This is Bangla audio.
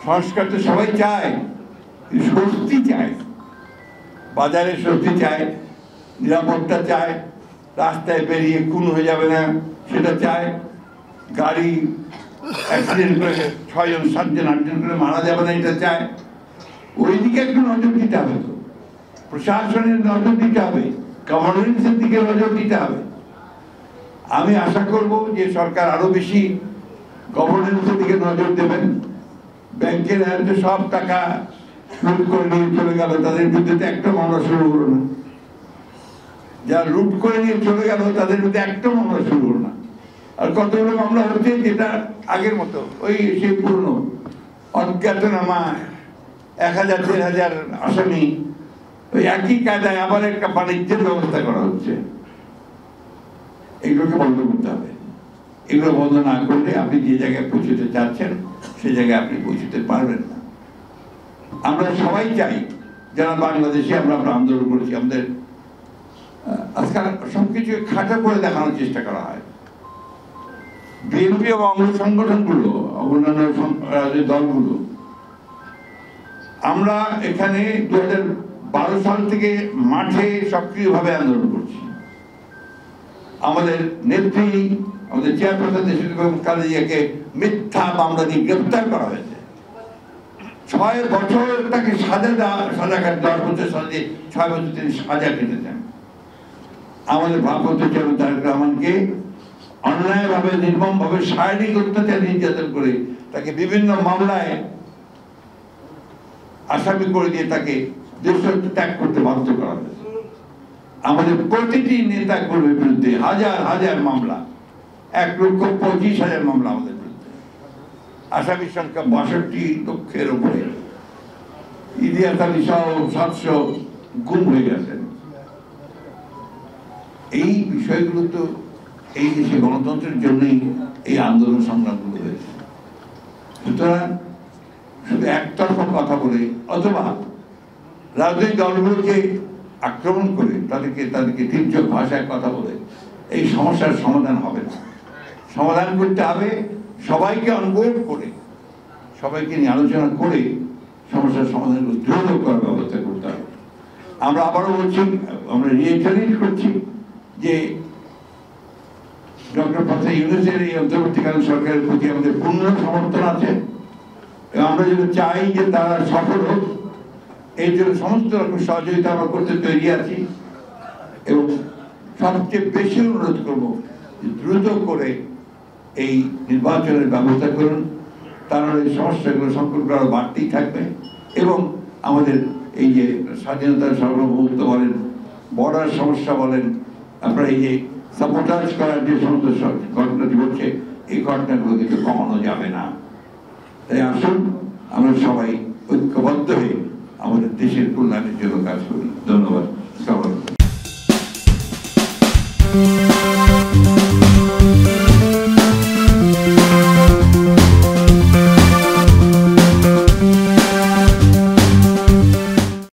সংস্কার তো সবাই চায়, স্বস্তি চায়, বাজারে স্বস্তি চায়, নিরাপত্তা চায়, রাস্তায় বেরিয়ে খুন হয়ে যাবে না সেটা চায়, গাড়ি অ্যাক্সিডেন্ট করে 6 জন 7 জন 8 জন করে মারা যাবে না এটা চায়। ওই দিকে একটু নজর দিতে হবে, তো প্রশাসনের নজর দিতে হবে, গভর্নেন্সের দিকে নজর দিতে হবে। আমি আশা করব যে সরকার আরো বেশি গভর্নেন্সের দিকে নজর দেবেন। ব্যাংকের হাতে সব টাকা লুট করে নিয়ে চলে গেল, তাদের বিরুদ্ধে একটা মামলা শুরু হলো না। যারা লুট করে নিয়ে চলে গেল তাদের বিরুদ্ধে একটা মামলা শুরু হলো না। আর কতগুলো মামলা হচ্ছে যেটা আগের মতো ওই সেই পুরনো অজ্ঞাতনামা 1000 1000 আসামি, ওই একই কায়দায় আবার একটা বাণিজ্যের ব্যবস্থা করা হচ্ছে। এগুলোকে বন্ধ করতে হবে। এগুলো বন্ধ না করলে আপনি যে জায়গায় পৌঁছতে চাচ্ছেন সেই জায়গায় আপনি পৌঁছতে পারবেন না। আমরা সবাই চাই, যারা বাংলাদেশে আমরা আন্দোলন করেছি, আমাদের আজকাল সবকিছু খাটা করে দেখানোর চেষ্টা করা হয়। বিএনপি এবং অঙ্গ সংগঠনগুলো, অন্যান্য রাজনৈতিক দলগুলো, আমরা এখানে 2012 সাল থেকে মাঠে সক্রিয়ভাবে আন্দোলন করছি। আমাদের নেত্রী, আমাদের চেয়ারপারসন দেশে খালেদা জিয়াকে মিথ্যা মামলা দিয়ে গ্রেফতার করা হয়েছে। 6 বছর তাকে সাজা কাটে, 10 বছর সাজা, 6 বছর তিনি সাজা কেটেছেন। আমাদের ভারপ্রাপ্ত চেয়ারম্যান তারেক রহমানকে অন্যায়ভাবে, নির্মমভাবে, শারীরিক অত্যাচার নির্যাতন করে তাকে বিভিন্ন মামলায় আসামি করে দিয়ে তাকে দেশ ত্যাগ করতে বাধ্য করা হয়েছে। আমাদের প্রতিটি নেতা কর্মীর বিরুদ্ধে হাজার হাজার মামলা, 1,25,000 মামলা আমাদের বিরুদ্ধে। আসামির সংখ্যা 62 লক্ষের উপরে। ইলিয়াস আলী সহ 700 গুম হয়ে গেছেন। এই বিষয়গুলো তো এই দেশে গণতন্ত্রের জন্যই এই আন্দোলন সংগ্রামগুলো হয়েছে। সুতরাং শুধু একতরফা কথা বলে অথবা রাজনৈতিক দলগুলোকে আক্রমণ করে তাদেরকে তীর্যক ভাষায় কথা বলে এই সমস্যার সমাধান হবে না। সমাধান করতে হবে সবাইকে অনবোর্ড করে, সবাইকে নিয়ে আলোচনা করে সমস্যার সমাধান দ্রুত করার ব্যবস্থা করতে হবে। আমরা আবারও বলছি, আমরা রিইটারেট করছি যে ডক্টর প্রফেসর ইউনূসের এই অন্তর্বর্তীকালীন সরকারের প্রতি আমাদের পূর্ণ সমর্থন আছে এবং আমরা যদি চাই যে তারা সফল হোক, এই জন্য সমস্ত রকম সহযোগিতা আমরা করতে তৈরি আছি। এবং সবচেয়ে বেশি অনুরোধ করবো দ্রুত করে এই নির্বাচনের ব্যবস্থা করুন, তাহলে এই সমস্যাগুলো সংকটগুলো আরো বাড়তেই থাকবে এবং আমাদের এই যে স্বাধীনতার সার্বভৌমত্ব বলেন, বর্ডার সমস্যা বলেন, আপনারা এই যে সাপোর্টাজ করার যে সমস্ত ঘটনাটি ঘটছে, এই ঘটনাগুলো কিন্তু কমানো যাবে না। তাই আসুন আমরা সবাই ঐক্যবদ্ধ হয়ে আমাদের দেশের কল্যাণের জন্য কাজ করি। ধন্যবাদ সবাই।